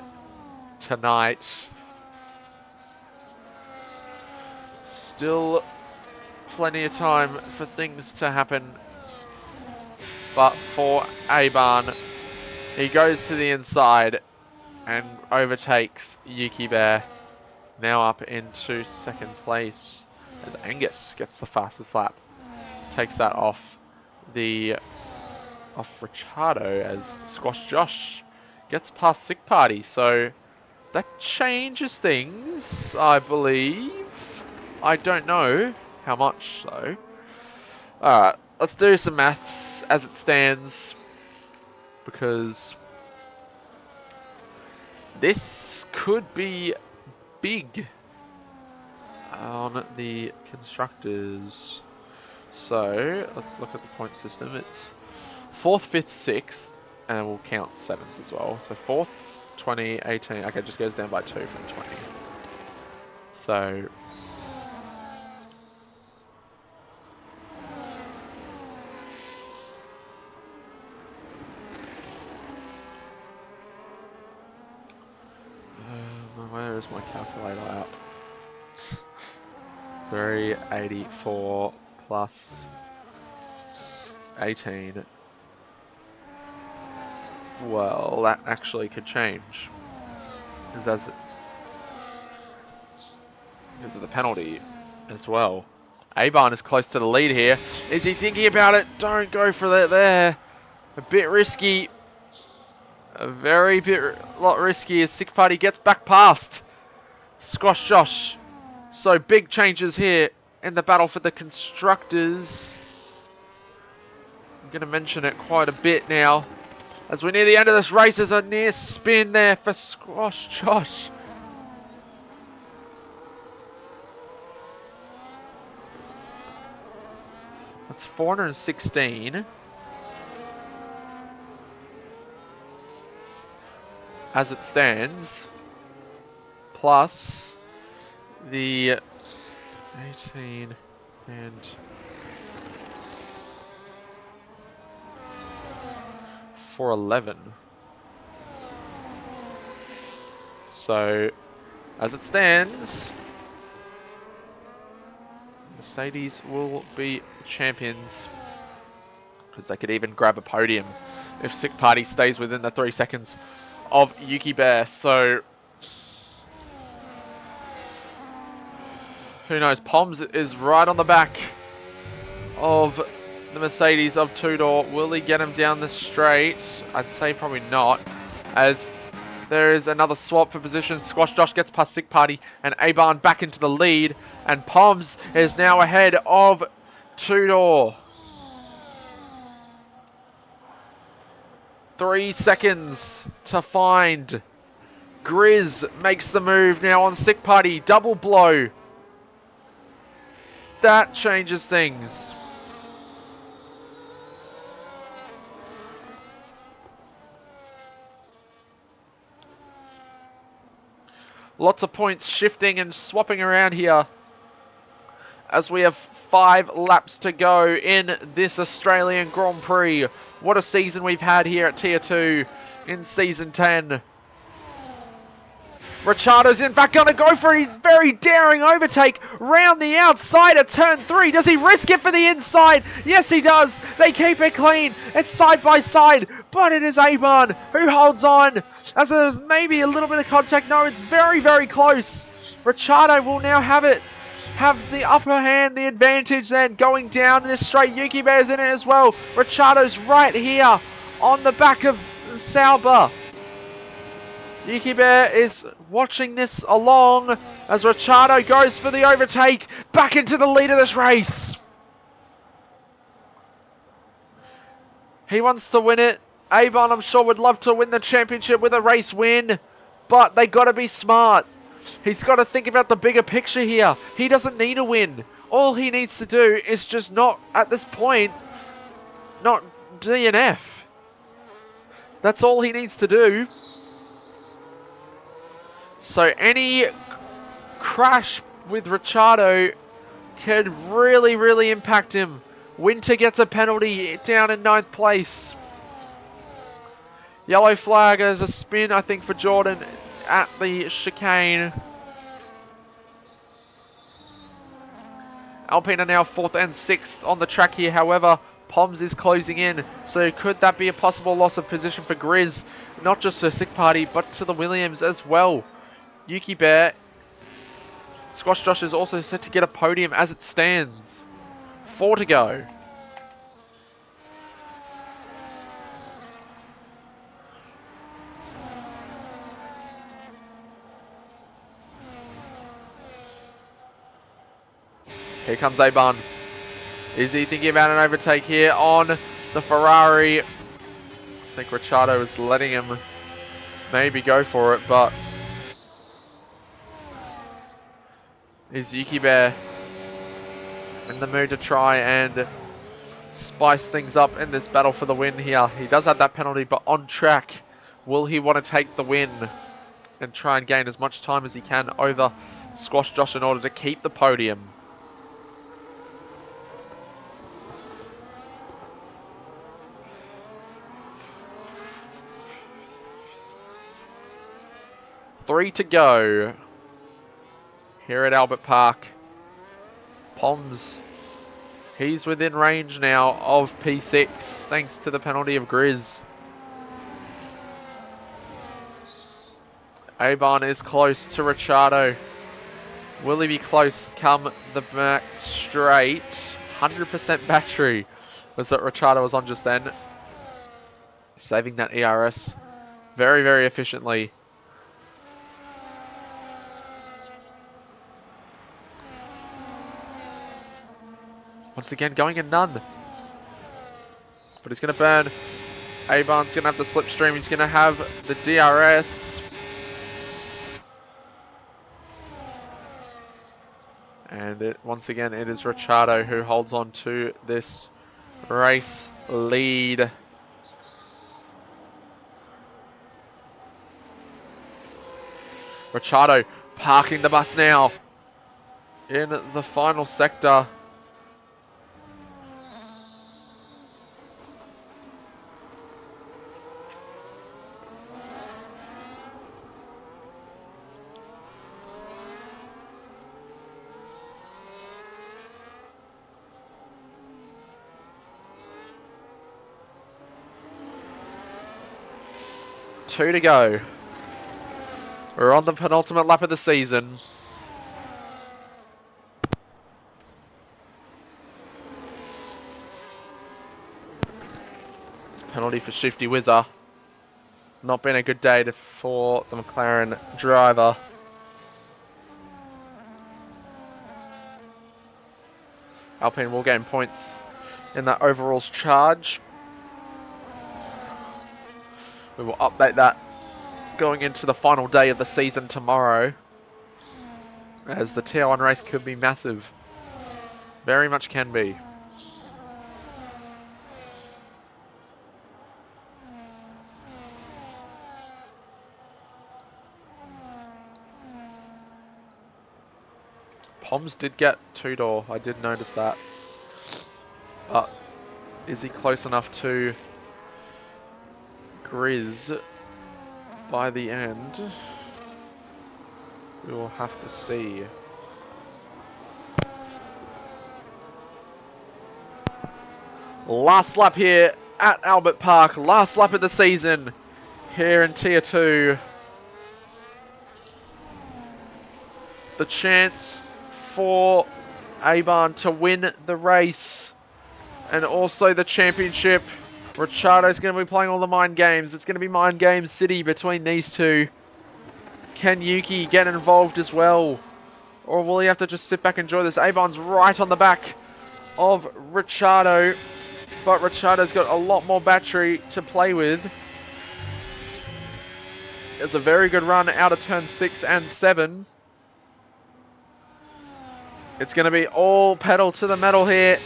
Speaker 1: tonight? Still plenty of time for things to happen, but for Aban, he goes to the inside and overtakes Yuki Bear, now up into 2nd place as Angus gets the fastest lap, takes that off the off Ricciardo as Squash Josh gets past Sick Party. So that changes things, I believe. I don't know how much though. Alright, let's do some maths as it stands, because this could be big on the constructors. So let's look at the point system. It's 4th, 5th, 6th, and we'll count 7th as well. So 4th, 20, 18. Okay, it just goes down by 2 from 20. So where is my calculator out? 384 plus 18. Well, that actually could change. Because of the penalty as well. Abarn is close to the lead here. Is he thinking about it? Don't go for that there. A bit risky. A lot risky as Sick Party gets back past Squash Josh. So big changes here in the battle for the constructors. I'm going to mention it quite a bit now. As we near the end of this race, there's a near spin there for Squash Josh. That's 416. As it stands. Plus the 18 and 411. So, as it stands, Mercedes will be champions, because they could even grab a podium if Sick Party stays within the 3 seconds of Yuki Bear. So, who knows? Poms is right on the back of the Mercedes of Tudor. Will he get him down the straight? I'd say probably not, as there is another swap for position. Squash Josh gets past Sick Party and Abarn back into the lead, and Poms is now ahead of Tudor. 3 seconds to find. Grizz makes the move now on Sick Party. Double blow. That changes things. Lots of points shifting and swapping around here, as we have 5 laps to go in this Australian Grand Prix. What a season we've had here at Tier 2 in Season 10. Ricciardo's in fact going to go for his very daring overtake round the outside at turn 3. Does he risk it for the inside? Yes, he does. They keep it clean. It's side by side, but it is Abarn who holds on, as there's maybe a little bit of contact. No, it's very, very close. Ricciardo will now have the upper hand, the advantage then going down this straight. Yuki Bear's in it as well. Ricciardo's right here on the back of Sauber. Yuki Bear is watching this along as Ricciardo goes for the overtake, back into the lead of this race. He wants to win it. Abarn, I'm sure, would love to win the championship with a race win, but they got to be smart. He's got to think about the bigger picture here. He doesn't need a win. All he needs to do is just not, at this point, not DNF. That's all he needs to do. So any crash with Ricciardo could really, really impact him. Winter gets a penalty down in 9th place. Yellow flag as a spin, I think, for Jordan at the chicane. Alpine are now 4th and 6th on the track here. However, Poms is closing in. So could that be a possible loss of position for Grizz? Not just to Sick Party, but to the Williams as well. Yuki Bear. Squash Josh is also set to get a podium as it stands. 4 to go. Here comes Aban. Is he thinking about an overtake here on the Ferrari? I think Ricciardo is letting him maybe go for it, but is Yuki Bear in the mood to try and spice things up in this battle for the win here? He does have that penalty, but on track, will he want to take the win and try and gain as much time as he can over Squash Josh in order to keep the podium? Three to go here at Albert Park. Poms, he's within range now of P6 thanks to the penalty of Grizz. Aban is close to Ricciardo. Will he be close come the back straight? 100% battery was what Ricciardo was on just then. Saving that ERS very, very efficiently. Once again, going in none. But he's going to burn. Aban's going to have the slipstream. He's going to have the DRS. And once again, it is Ricciardo who holds on to this race lead. Ricciardo parking the bus now in the final sector. Two to go. We're on the penultimate lap of the season. Penalty for Shifty Whizzer. Not been a good day for the McLaren driver. Alpine will gain points in that overalls charge. We will update that going into the final day of the season tomorrow, as the Tier 1 race could be massive. Very much can be. Poms did get two-door, I did notice that. But is he close enough to Grizz by the end? We will have to see. Last lap here at Albert Park. Last lap of the season here in Tier 2. The chance for Aban to win the race and also the championship. Ricciardo's going to be playing all the mind games. It's going to be mind game city between these two. Can Yuki get involved as well? Or will he have to just sit back and enjoy this? Aban's right on the back of Ricciardo. But Ricciardo's got a lot more battery to play with. It's a very good run out of turn 6 and 7. It's going to be all pedal to the metal here.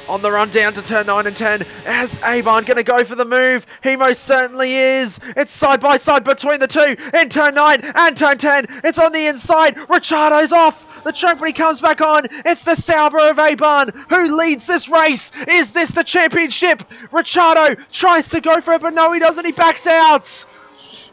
Speaker 1: On the run down to turn 9 and 10. Is Aban going to go for the move? He most certainly is. It's side by side between the two. In turn 9 and turn 10. It's on the inside. Ricciardo's off. The track when he comes back on. It's the Sauber of Aban who leads this race. Is this the championship? Ricciardo tries to go for it, but no, he doesn't. He backs out.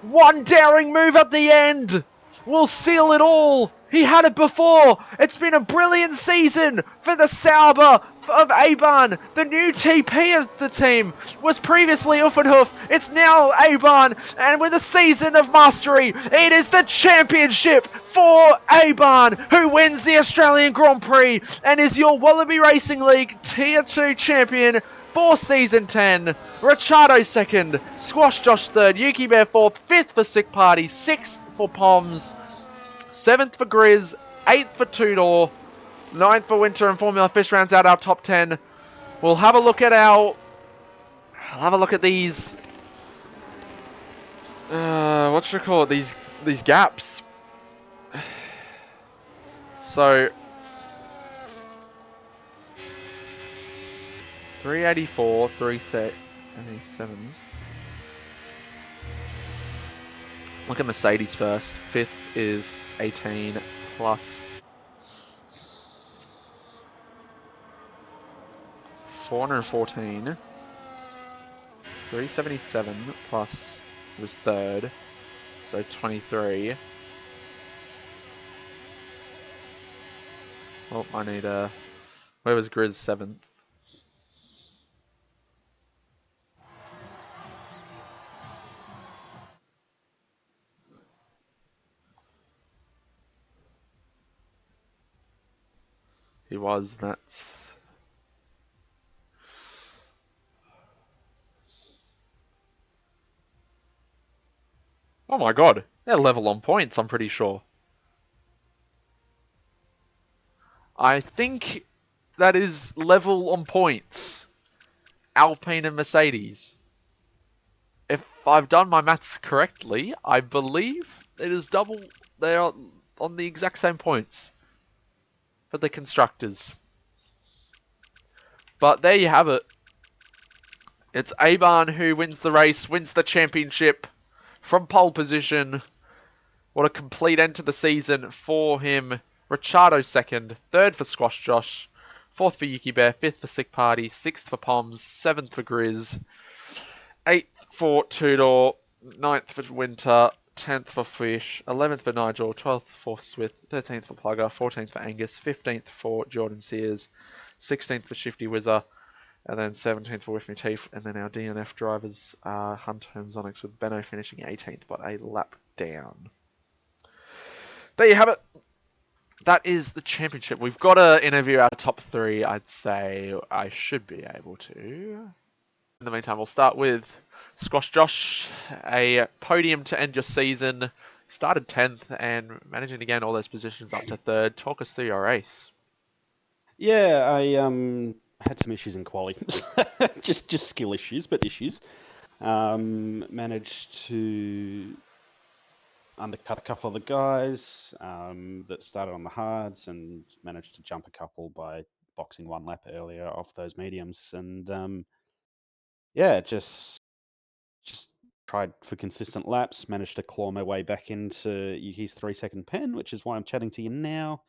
Speaker 1: One daring move at the end will seal it all. He had it before. It's been a brilliant season for the Sauber of Aban. The new TP of the team was previously Uffenhof. It's now Aban. And with a season of mastery, it is the championship for Aban, who wins the Australian Grand Prix and is your Wallaby Racing League Tier 2 champion for Season 10. Ricciardo second, Squash Josh third, Yuki Bear fourth, fifth for Sick Party, sixth for Poms, 7th for Grizz, 8th for Two Door, Ninth for Winter and Formula Fish rounds out our top 10. We'll have a look at these. What should I call it? These gaps. So 384, 377. Look at Mercedes first. Fifth is 18 plus 414. 377 plus was third, so 23. Oh, I need a. Where was Grizz seventh? He was. That's. Oh my god, they're level on points. I'm pretty sure. I think that is level on points. Alpine and Mercedes. If I've done my maths correctly, I believe it is double. They are on the exact same points for the constructors. But there you have it. It's Aban who wins the race, wins the championship from pole position. What a complete end to the season for him. Ricciardo second, third for Squash Josh, fourth for Yuki Bear, fifth for Sick Party, sixth for Poms, seventh for Grizz, eighth for Tudor, ninth for Winter, 10th for Fish, 11th for Nigel, 12th for Swift, 13th for Plugger, 14th for Angus, 15th for Jordan Sears, 16th for Shifty Whizzer, and then 17th for With Me Teeth, and then our DNF drivers are Hunter and Zonix with Benno finishing 18th, but a lap down. There you have it. That is the championship. We've got to interview our top three. I'd say I should be able to. In the meantime, we'll start with Squash Josh, a podium to end your season. Started 10th and managing to gain all those positions up to third. Talk us through your race.
Speaker 2: Yeah, I had some issues in quali, just skill issues, but issues. Managed to undercut a couple of the guys that started on the hards, and managed to jump a couple by boxing one lap earlier off those mediums, and yeah, just tried for consistent laps. Managed to claw my way back into Yuki's 3 second pen, which is why I'm chatting to you now.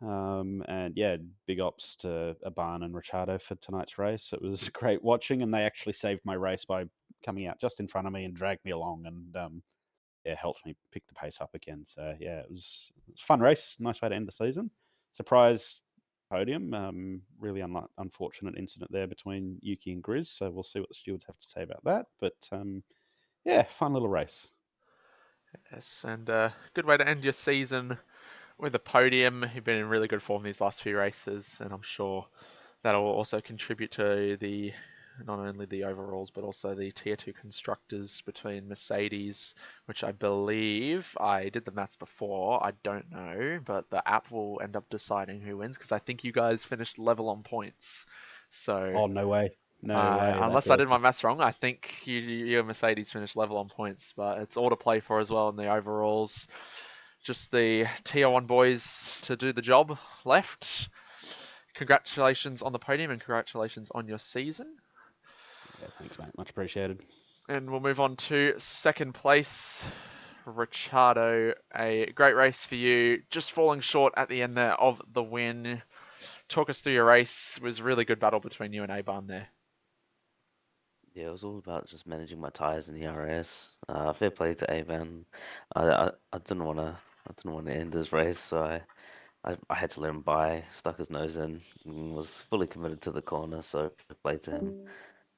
Speaker 2: And yeah, big ups to Aban and Ricciardo for tonight's race. It was great watching, and they actually saved my race by coming out just in front of me and dragged me along, and yeah, helped me pick the pace up again. So yeah, it was a fun race. Nice way to end the season. Surprise podium. Really unfortunate incident there between Yuki and Grizz. So we'll see what the stewards have to say about that. But yeah, fun little race.
Speaker 1: Yes, and good way to end your season with a podium. You've been in really good form these last few races, and I'm sure that'll also contribute to the not only the overalls but also the tier 2 constructors between Mercedes, which I believe I did the maths before. I don't know, but the app will end up deciding who wins because I think you guys finished level on points. So
Speaker 2: Oh no way, no way. That's
Speaker 1: unless I did my
Speaker 2: awesome.
Speaker 1: maths wrong, I think you and Mercedes finished level on points, but it's all to play for as well in the overalls. Just the tier 1 boys to do the job left. Congratulations on the podium and congratulations on your season.
Speaker 2: Yeah, thanks, mate. Much appreciated.
Speaker 1: And we'll move on to second place. Ricciardo, a great race for you. Just falling short at the end there of the win. Talk us through your race. It was a really good battle between you and Aban there.
Speaker 3: Yeah, it was all about just managing my tires in the RS. Fair play to Avan. I didn't want to end his race, so I had to let him by. Stuck his nose in, and was fully committed to the corner. So fair play to him.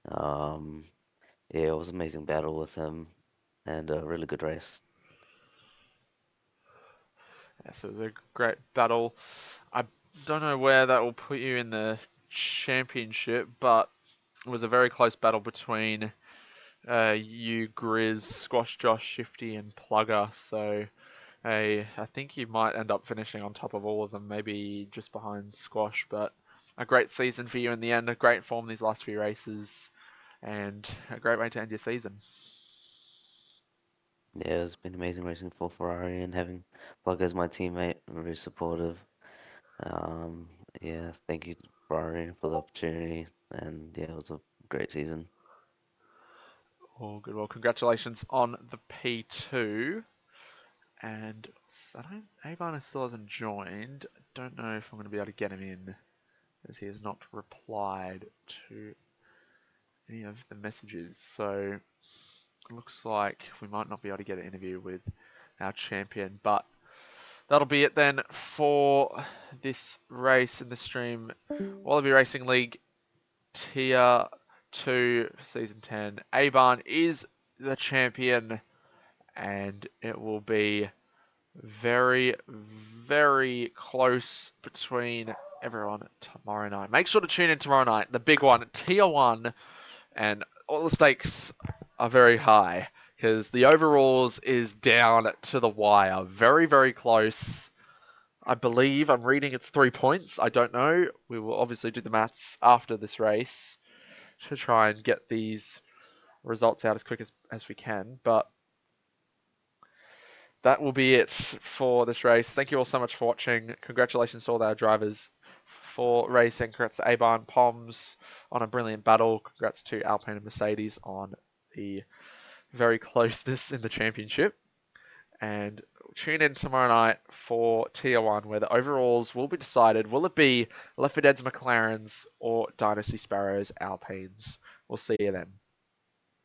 Speaker 3: Um, yeah, it was an amazing battle with him, and a really good race.
Speaker 1: Yes, it was a great battle. I don't know where that will put you in the championship, but it was a very close battle between you, Grizz, Squash Josh, Shifty, and Plugger. So I think he might end up finishing on top of all of them, maybe just behind Squash, but a great season for you in the end, a great form these last few races, and a great way to end your season.
Speaker 3: Yeah, it's been amazing racing for Ferrari and having Plug as my teammate, very supportive. Um, yeah, thank you Ferrari for the opportunity, and yeah, it was a great season.
Speaker 1: All good. Well, congratulations on the P2. And I don't, Avon still hasn't joined. I don't know if I'm going to be able to get him in, as he has not replied to any of the messages. So it looks like we might not be able to get an interview with our champion, but that'll be it then for this race in the stream. Wallaby Racing League Tier 2 Season 10. Aban is the champion, and it will be very, very close between everyone tomorrow night. Make sure to tune in tomorrow night. The big one, Tier 1, and all the stakes are very high because the overalls is down to the wire. Very, very close. I believe I'm reading it's 3 points. I don't know. We will obviously do the maths after this race to try and get these results out as quick as we can. But that will be it for this race. Thank you all so much for watching. Congratulations to all our drivers for racing. Congrats to Aban Poms on a brilliant battle. Congrats to Alpine and Mercedes on the very closeness in the championship. And tune in tomorrow night for Tier 1, where the overalls will be decided. Will it be Left 4 Dead's McLarens or Dynasty Sparrows Alpines? We'll see you then.